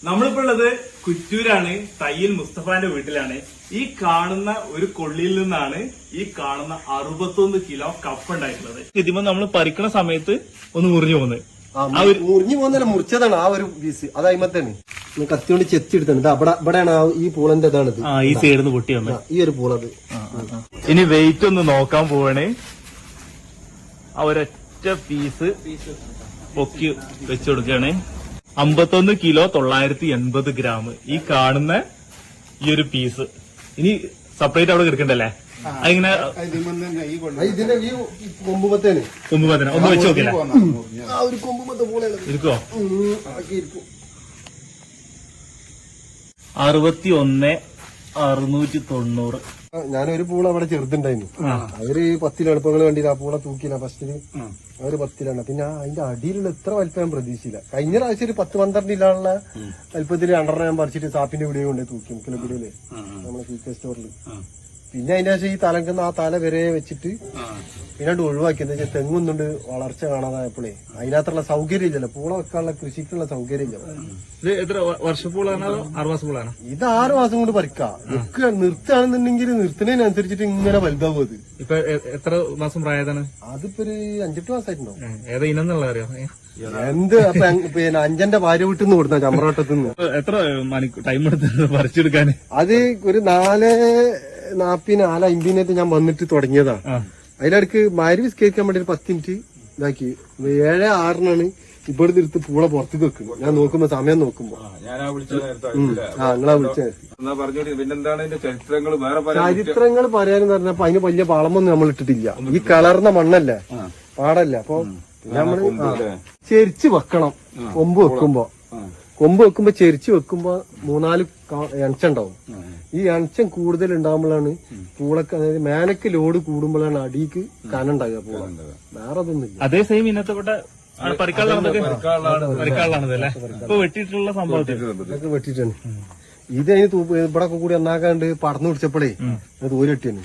നമ്മളിപ്പോ ഉള്ളത് കുറ്റൂരാണ്, തയ്യൽ മുസ്തഫാന്റെ വീട്ടിലാണ്. ഈ കാണുന്ന ഒരു കൊള്ളിയിൽ നിന്നാണ് ഈ കാണുന്ന 61 കിലോ കപ്പ ഉണ്ടായിട്ടുള്ളത്. ഇതിപ്പോ നമ്മൾ പറിക്കണ സമയത്ത് ഒന്ന് മുറിഞ്ഞു പോകുന്നത്, മുറിഞ്ഞു പോകുന്നല്ല, മുറിച്ചതാണ് ആ ഒരു പീസ്. അത് അയിമത്താണ് കത്തിയോണ്ട് ചെത്തിയെടുത്താണ്. ഇവിടെയാണ് ഈ പൂളന്റെ ഇതാണിത്. ഈ സൈഡിൽ നിന്ന് പൊട്ടി വന്നത് ഈ ഒരു പൂളത്. ഇനി വെയിറ്റ് ഒന്ന് നോക്കാൻ പോവാണ്. ആ ഒരൊറ്റ പീസ് പൊക്കി വെച്ചു കൊടുക്കുകയാണ്. 51 കിലോ 980 ഗ്രാം ഈ കാണുന്ന ഈ ഒരു പീസ്. ഇനി സെപ്പറേറ്റ് അവിടെ കിടക്കണ്ടല്ലേ? അതിങ്ങനെ ഇതിന്റെ ഈ കൊമ്പുമത്തേന് ഒന്ന് വെച്ച് നോക്കില്ല ആ ഒരു കൊമ്പുമത്തെ പൂളയാണ് ഇരിക്കോ? 61,690. ഞാനൊരു പൂള അവിടെ ചെറുതുണ്ടായിരുന്നു. അവര് 10 എളുപ്പങ്ങൾ വേണ്ടി ആ പൂള തൂക്കില്ല ഫസ്റ്റില്. അവര് 10 പിന്നെ അതിന്റെ അടിയിലുള്ള എത്ര വലിപ്പം ഞാൻ പ്രതീക്ഷിച്ചില്ല. കഴിഞ്ഞ പ്രാവശ്യം ഒരു 10-12 ഇല്ലാനുള്ള വലിപ്പത്തിൽ 2 ഞാൻ പറിച്ചിട്ട് സാപ്പിന്റെ വീഡിയോ കൊണ്ട് തൂക്കി മുക്കിലപ്പുരയില് നമ്മളെ ഫീച്ചർ സ്റ്റോറിൽ. പിന്നെ അതിന്റെ ശേഷം ഈ തലക്കുന്ന ആ തല വരെ വെച്ചിട്ട് പിന്നെ ഒഴിവാക്കി. എന്താ വെച്ചാൽ തെങ്ങൊന്നുണ്ട് വളർച്ച കാണാതായപ്പോഴേ അതിനകത്തുള്ള സൗകര്യം ഇല്ലല്ലോ, പൂള വെക്കാനുള്ള കൃഷിക്കുള്ള സൗകര്യം ഇല്ല. ഇത് എത്ര വർഷപ്പൂളാണോ 6 മാസം പൂളാണോ? ഇത് 6 മാസം കൊണ്ട് പറിക്കാം. നിർത്തുകയാണെന്നുണ്ടെങ്കിൽ നിർത്തുന്നതിനനുസരിച്ചിട്ട് ഇങ്ങനെ വലുതാവും. അത് ഇപ്പൊ എത്ര മാസം പ്രായതാണ്? അതിപ്പോ ഒരു 5-8 മാസമായിട്ടുണ്ടാവും. ഏതാ ഇനെന്നുള്ള അറിയോ? എന്ത് പിന്നെ അഞ്ചന്റെ ഭാര്യ വീട്ടിൽ നിന്ന് കൊടുത്ത ചമ്രവട്ടത്തുനിന്ന്. എത്ര ടൈം എടുത്ത് പറിച്ചെടുക്കാൻ? അത് ഒരു 4:40-4:50 ഞാൻ വന്നിട്ട് തുടങ്ങിയതാ. അതിലിടക്ക് മാരി വിസ്കരിക്കാൻ വേണ്ടി ഒരു 10 മിനിറ്റ് ഇതാക്കി. 7:06 ഇവിടെ നിർത്ത് പൂള പുറത്തേക്ക് വെക്കുന്നു. ഞാൻ നോക്കുമ്പോ സമയം നോക്കുമ്പോ നിങ്ങളാ വിളിച്ചത്. ചരിത്രങ്ങൾ പറയാനെന്ന് പറഞ്ഞപ്പോ അതിന് വലിയ വളമൊന്നും നമ്മൾ ഇട്ടിട്ടില്ല. ഈ കളർന്ന മണ്ണല്ലേ, പാടല്ലേ. അപ്പൊ നമ്മള് ചെരിച്ച് വെക്കണം. കൊമ്പ് വെക്കുമ്പോ ചെരിച്ച് വെക്കുമ്പോ 3-4 എണച്ചുണ്ടാവും. ഈ എണച്ചം കൂടുതൽ ഉണ്ടാകുമ്പോഴാണ് പൂളക്ക്, അതായത് മേനക്ക് ലോഡ് കൂടുമ്പോഴാണ് അടിക്ക് കനുണ്ടാകുക പൂള. വേറെ അതൊന്നുമില്ല. അതേ സെയിം ഇന്നത്തെ പരിക്കാളാണല്ലേ ഇപ്പൊ വെട്ടിയിട്ടുള്ള സംഭവത്തിൽ ഇതൊക്കെ വെട്ടിട്ടാണ്. ഇത് അതിന് ഇവിടെ കൂടി ഒന്നാക്കാണ്ട് പടന്നു പിടിച്ചപ്പോഴേ അത് ഊരെട്ടിയാണ്.